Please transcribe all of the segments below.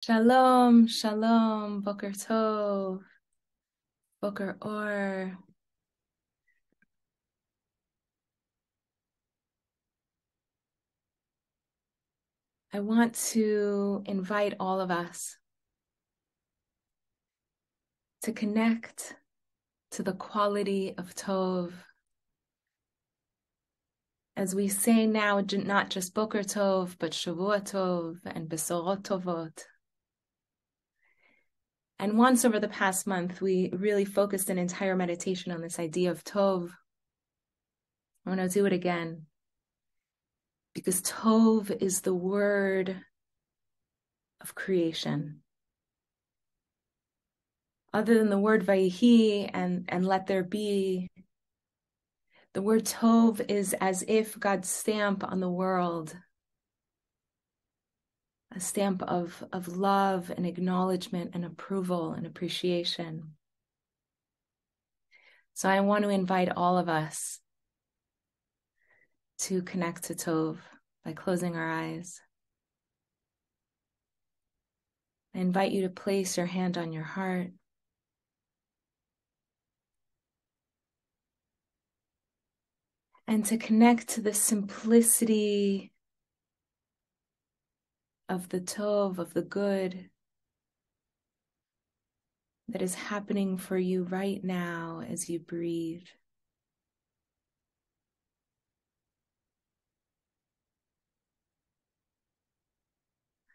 Shalom, shalom, boker tov, boker or. I want to invite all of us to connect to the quality of tov. As we say now, not just boker tov, but shavua tov and besorot tovot. And once over the past month, we really focused an entire meditation on this idea of tov. I want to do it again, because tov is the word of creation. Other than the word vayihi and let there be, the word tov is as if God's stamp on the world, a stamp of love and acknowledgement and approval and appreciation. So I want to invite all of us to connect to tov by closing our eyes. I invite you to place your hand on your heart. And to connect to the simplicity of the tov, of the good that is happening for you right now as you breathe.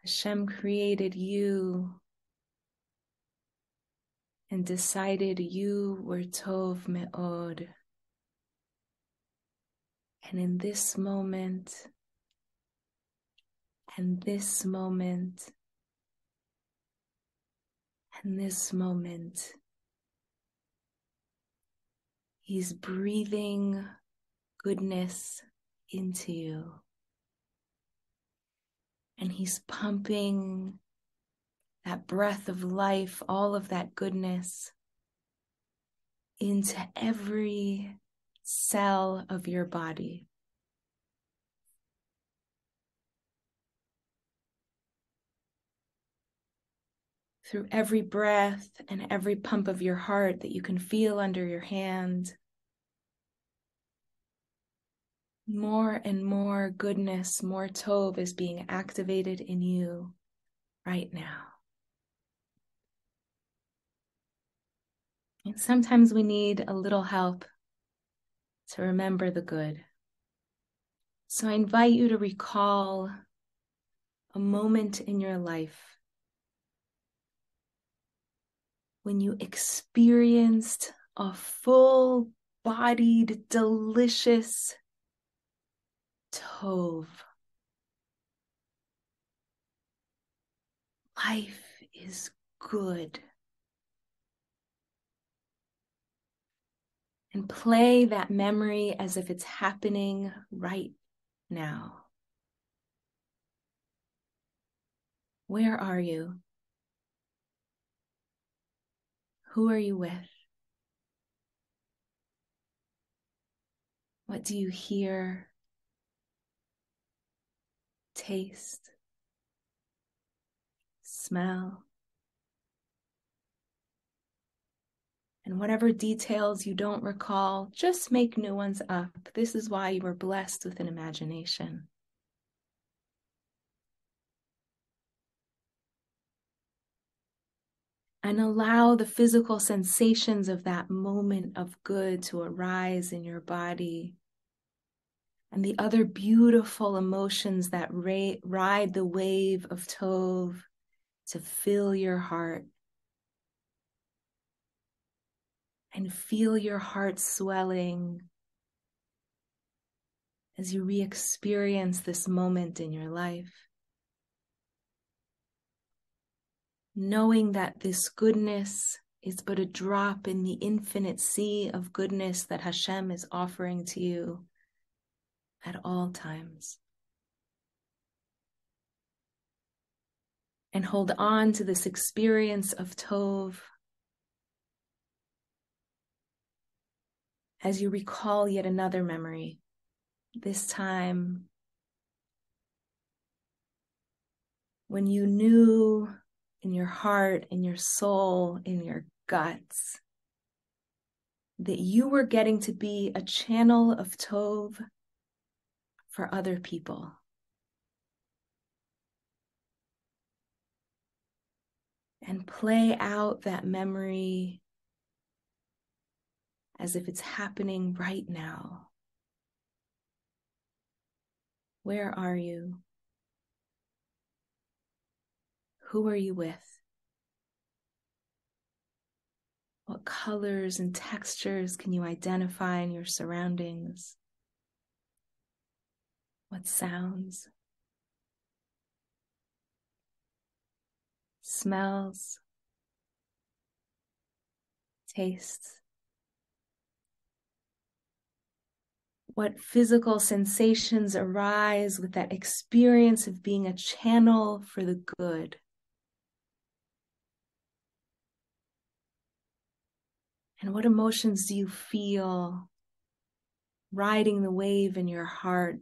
Hashem created you and decided you were Tov Meod. And in this moment, and this moment, and this moment, He's breathing goodness into you. And He's pumping that breath of life, all of that goodness, into every cell of your body. Through every breath and every pump of your heart that you can feel under your hand, more and more goodness, more tov is being activated in you right now. And sometimes we need a little help to remember the good. So I invite you to recall a moment in your life when you experienced a full-bodied, delicious tov. Life is good. And play that memory as if it's happening right now. Where are you? Who are you with? What do you hear, taste, smell? And whatever details you don't recall, just make new ones up. This is why you were blessed with an imagination. And allow the physical sensations of that moment of good to arise in your body. And the other beautiful emotions that ride the wave of Tov to fill your heart. And feel your heart swelling as you re-experience this moment in your life. Knowing that this goodness is but a drop in the infinite sea of goodness that Hashem is offering to you at all times. And hold on to this experience of Tov as you recall yet another memory, this time when you knew in your heart, in your soul, in your guts, that you were getting to be a channel of Tov for other people. And play out that memory as if it's happening right now. Where are you? Who are you with? What colors and textures can you identify in your surroundings? What sounds? Smells? Tastes? What physical sensations arise with that experience of being a channel for the good? And what emotions do you feel riding the wave in your heart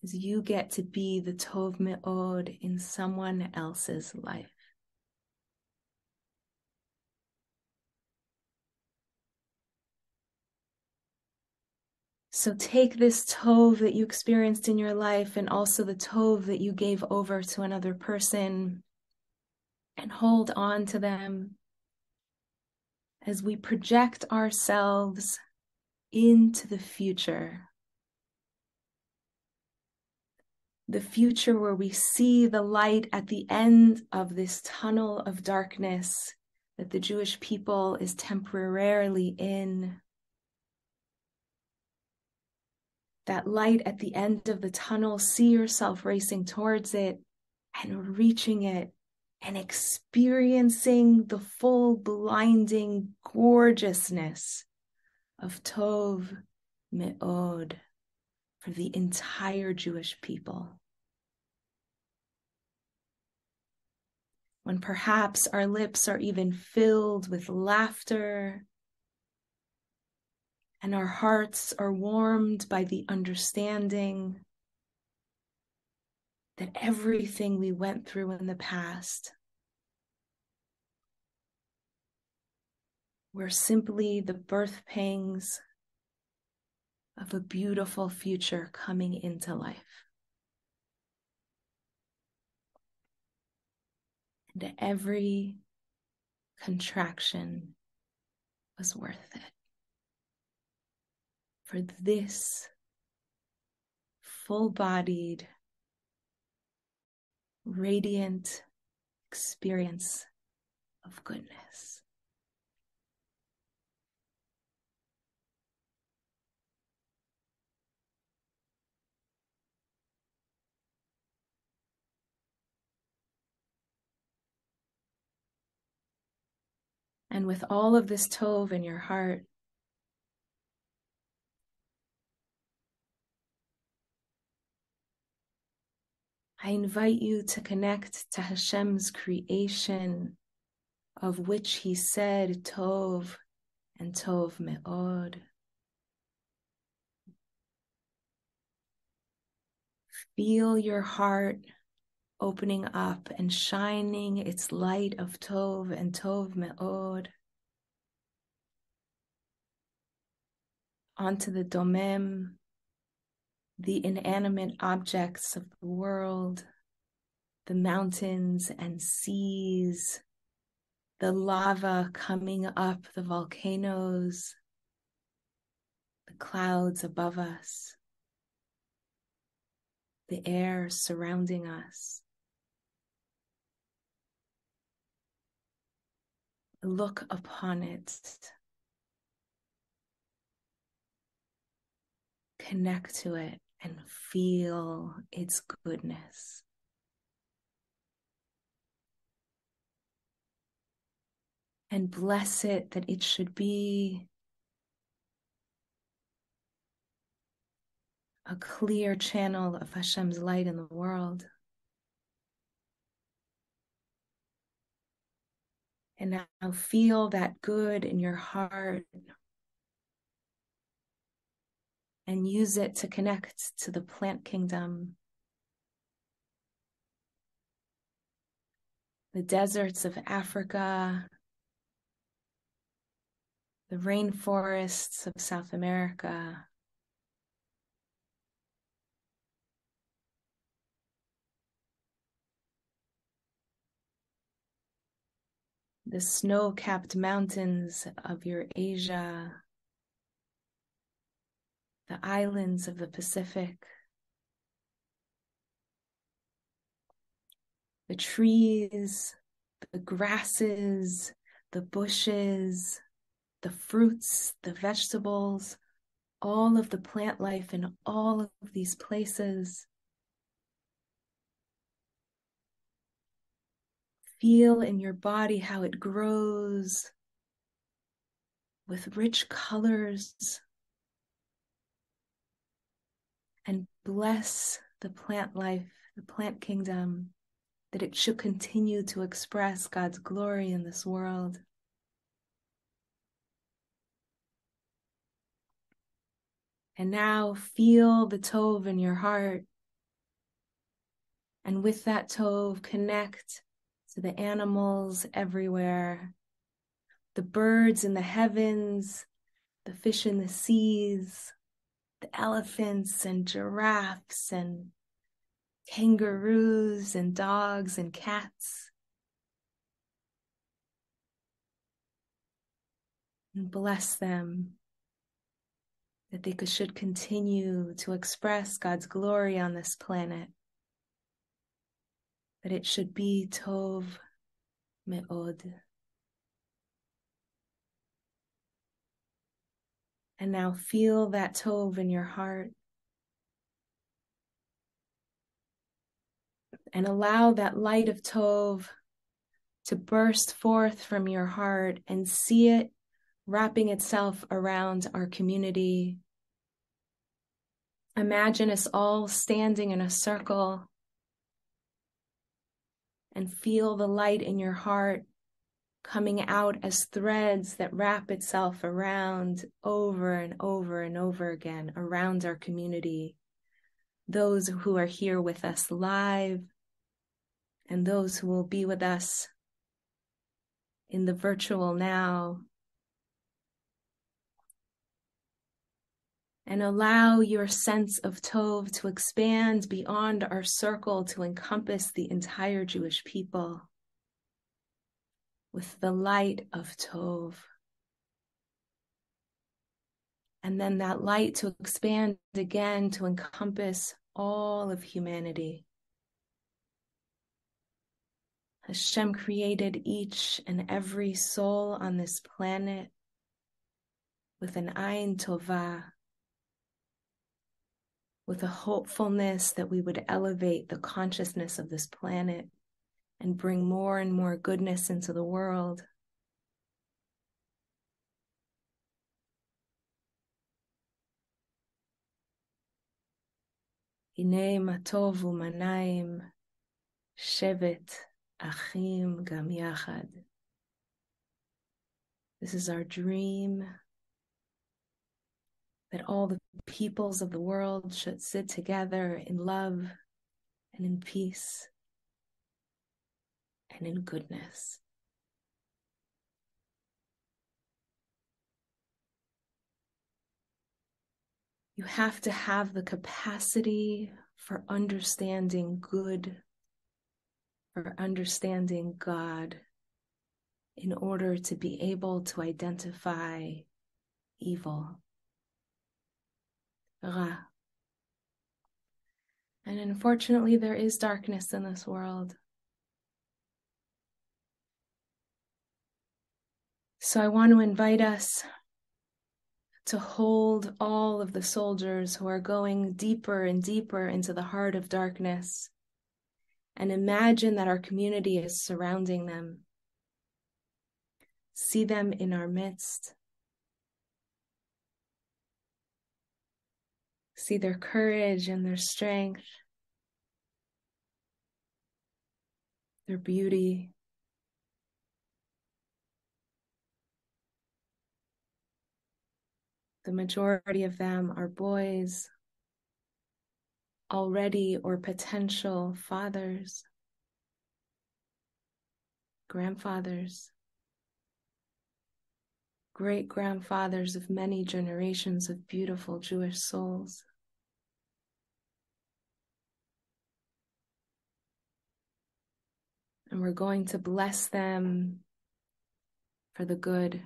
as you get to be the Tov Meod in someone else's life? So take this Tov that you experienced in your life and also the Tov that you gave over to another person and hold on to them as we project ourselves into the future. The future where we see the light at the end of this tunnel of darkness that the Jewish people is temporarily in. That light at the end of the tunnel, see yourself racing towards it and reaching it and experiencing the full blinding gorgeousness of Tov Meod for the entire Jewish people. When perhaps our lips are even filled with laughter and our hearts are warmed by the understanding that everything we went through in the past were simply the birth pangs of a beautiful future coming into life. And every contraction was worth it. For this full-bodied, radiant experience of goodness. And with all of this Tov in your heart, I invite you to connect to Hashem's creation, of which he said Tov and Tov Meod. Feel your heart opening up and shining its light of Tov and Tov Meod onto the domem, the inanimate objects of the world, the mountains and seas, the lava coming up the volcanoes, the clouds above us, the air surrounding us. Look upon it. Connect to it and feel its goodness. And bless it that it should be a clear channel of Hashem's light in the world. And now feel that good in your heart and use it to connect to the plant kingdom, the deserts of Africa, the rainforests of South America, the snow-capped mountains of Eurasia, the islands of the Pacific, the trees, the grasses, the bushes, the fruits, the vegetables, all of the plant life in all of these places. Feel in your body how it grows with rich colors, and bless the plant life, the plant kingdom, that it should continue to express God's glory in this world. And now feel the Tov in your heart. And with that Tov, connect to the animals everywhere, the birds in the heavens, the fish in the seas, the elephants and giraffes and kangaroos and dogs and cats. And bless them, that they should continue to express God's glory on this planet, that it should be Tov Meod. And now feel that Tov in your heart, and allow that light of Tov to burst forth from your heart, and see it wrapping itself around our community. Imagine us all standing in a circle, and feel the light in your heart coming out as threads that wrap itself around over and over and over again around our community, those who are here with us live and those who will be with us in the virtual now. And allow your sense of Tov to expand beyond our circle to encompass the entire Jewish people with the light of Tov. And then that light to expand again to encompass all of humanity. Hashem created each and every soul on this planet with an Ayin Tovah, with a hopefulness that we would elevate the consciousness of this planet and bring more and more goodness into the world. Hinei matov u'manaim, shevet achim gam yachad. This is our dream, that all the peoples of the world should sit together in love and in peace and in goodness. You have to have the capacity for understanding good, for understanding God, in order to be able to identify evil. Ra. And unfortunately, there is darkness in this world. So I want to invite us to hold all of the soldiers who are going deeper and deeper into the heart of darkness, and imagine that our community is surrounding them. See them in our midst. See their courage and their strength, their beauty. The majority of them are boys, already or potential fathers. grandfathers, great-grandfathers of many generations of beautiful Jewish souls. And we're going to bless them for the good.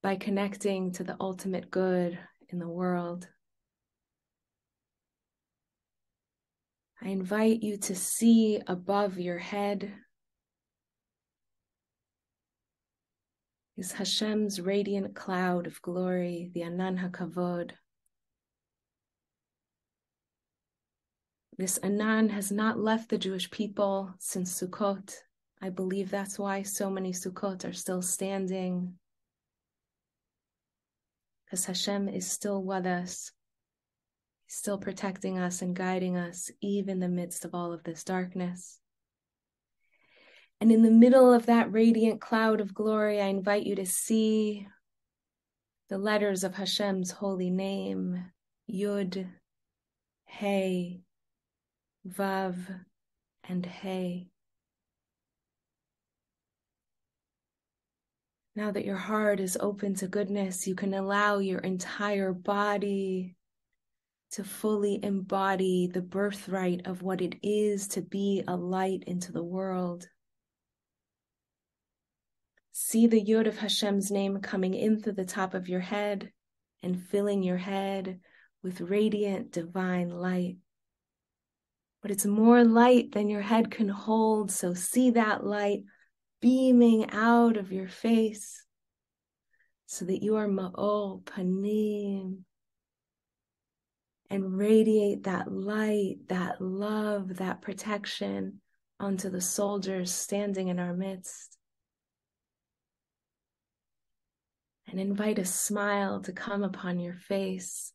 By connecting to the ultimate good in the world. I invite you to see above your head is Hashem's radiant cloud of glory, the Anan HaKavod. This Anan has not left the Jewish people since Sukkot. I believe that's why so many Sukkot are still standing. Because Hashem is still with us. He's still protecting us and guiding us, even in the midst of all of this darkness. And in the middle of that radiant cloud of glory, I invite you to see the letters of Hashem's holy name, Yud, Hey, Vav, and Hey. Now that your heart is open to goodness, you can allow your entire body to fully embody the birthright of what it is to be a light into the world. See the Yod of Hashem's name coming in through the top of your head and filling your head with radiant divine light. But it's more light than your head can hold, so see that light beaming out of your face so that you are Ma'or Panim, and radiate that light, that love, that protection onto the soldiers standing in our midst. And invite a smile to come upon your face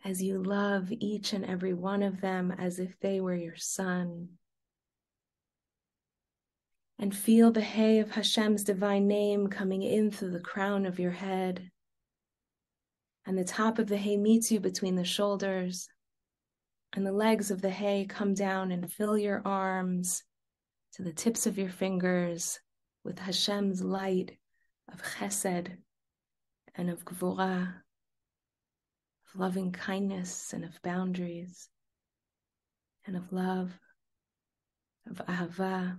as you love each and every one of them as if they were your son. And feel the Hey of Hashem's divine name coming in through the crown of your head. And the top of the Hey meets you between the shoulders. And the legs of the Hey come down and fill your arms to the tips of your fingers with Hashem's light of chesed and of gvura, of loving kindness and of boundaries, and of love, of ahava.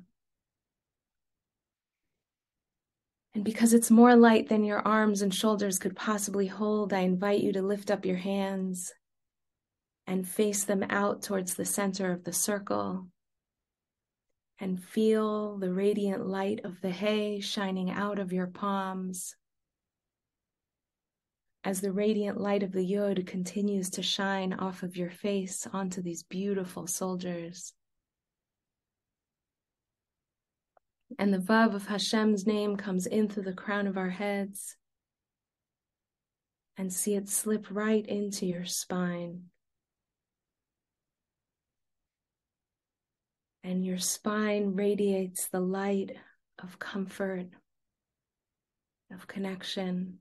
And because it's more light than your arms and shoulders could possibly hold, I invite you to lift up your hands and face them out towards the center of the circle and feel the radiant light of the Hey shining out of your palms as the radiant light of the Yod continues to shine off of your face onto these beautiful soldiers. And the Vav of Hashem's name comes in through the crown of our heads, and see it slip right into your spine. And your spine radiates the light of comfort, of connection,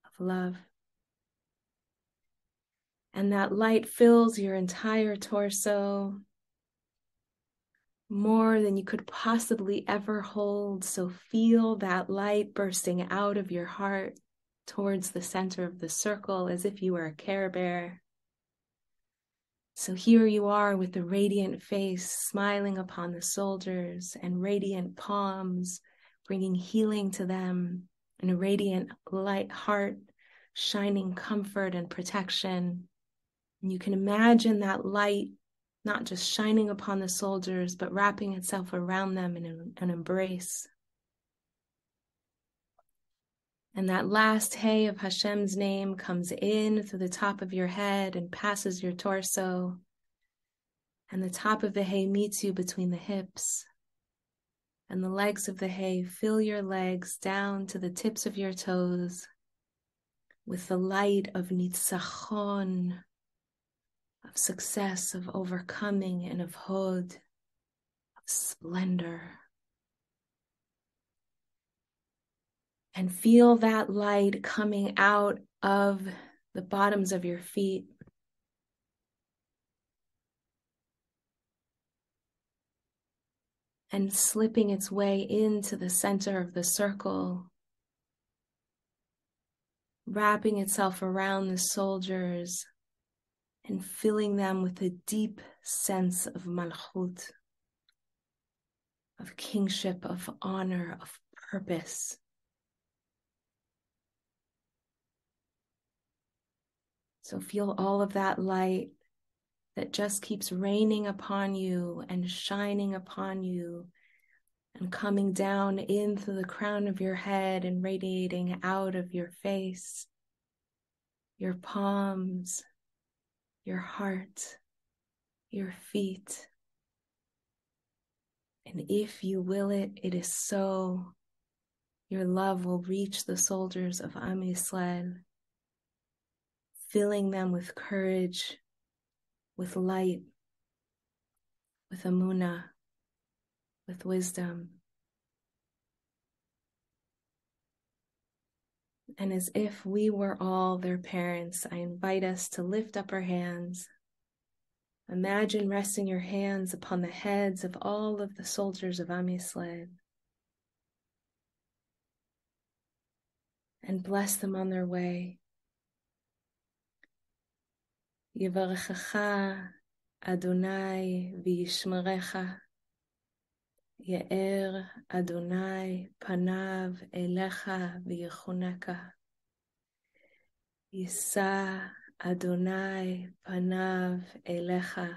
of love. And that light fills your entire torso, more than you could possibly ever hold. So feel that light bursting out of your heart towards the center of the circle as if you were a Care Bear. So here you are with the radiant face smiling upon the soldiers and radiant palms bringing healing to them, and a radiant light heart shining comfort and protection. And you can imagine that light not just shining upon the soldiers, but wrapping itself around them in an embrace. And that last Hey of Hashem's name comes in through the top of your head and passes your torso. And the top of the Hey meets you between the hips. And the legs of the Hey fill your legs down to the tips of your toes with the light of nitzachon, of success, of overcoming, and of hod, of splendor. And feel that light coming out of the bottoms of your feet and slipping its way into the center of the circle, wrapping itself around the soldiers and filling them with a deep sense of malchut, of kingship, of honor, of purpose. So feel all of that light that just keeps raining upon you and shining upon you and coming down into the crown of your head and radiating out of your face, your palms, your heart, your feet. And if you will it, it is so. Your love will reach the soldiers of Am Yisrael, filling them with courage, with light, with emunah, with wisdom. And as if we were all their parents, I invite us to lift up our hands. Imagine resting your hands upon the heads of all of the soldiers of Am Yisrael and bless them on their way. Yivarechecha Adonai v'yishmerecha. Ye'er Adonai panav elecha v'yechoneka. Yisa Adonai panav elecha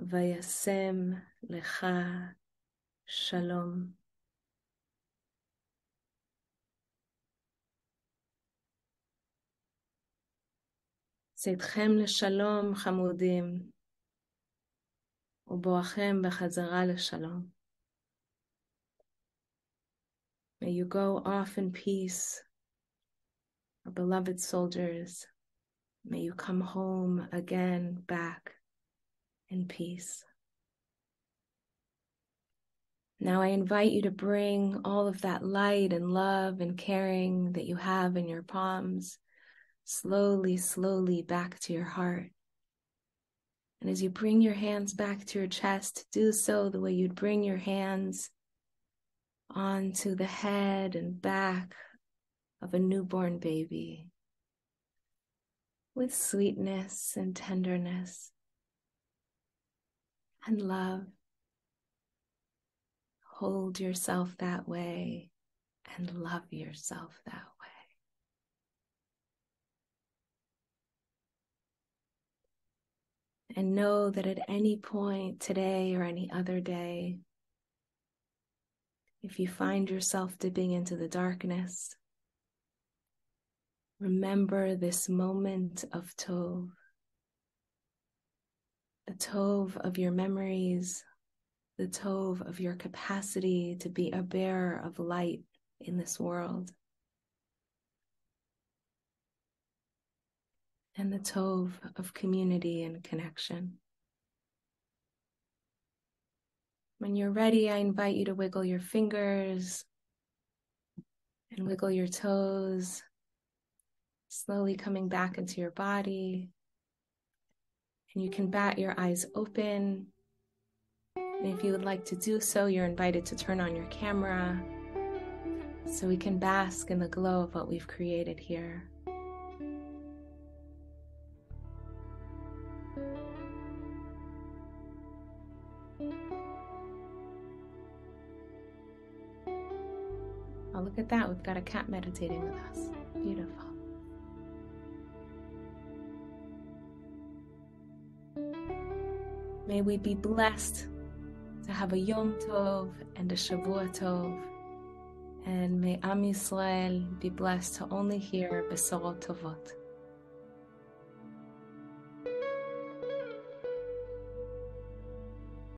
v'yasem lecha shalom. צאתכם לשלום חמודים, ובואכם בחזרה לשלום. May you go off in peace, our beloved soldiers. May you come home again, back in peace. Now I invite you to bring all of that light and love and caring that you have in your palms slowly, slowly back to your heart. And as you bring your hands back to your chest, do so the way you'd bring your hands onto the head and back of a newborn baby, with sweetness and tenderness and love. Hold yourself that way and love yourself that way. And know that at any point today or any other day, if you find yourself dipping into the darkness, remember this moment of Tov, the Tov of your memories, the Tov of your capacity to be a bearer of light in this world, and the Tov of community and connection. When you're ready, I invite you to wiggle your fingers and wiggle your toes, slowly coming back into your body. And you can bat your eyes open. And if you would like to do so, you're invited to turn on your camera so we can bask in the glow of what we've created here. Oh, look at that. We've got a cat meditating with us. Beautiful. May we be blessed to have a Yom Tov and a Shavua Tov. And may Am Yisrael be blessed to only hear Besorot Tovot.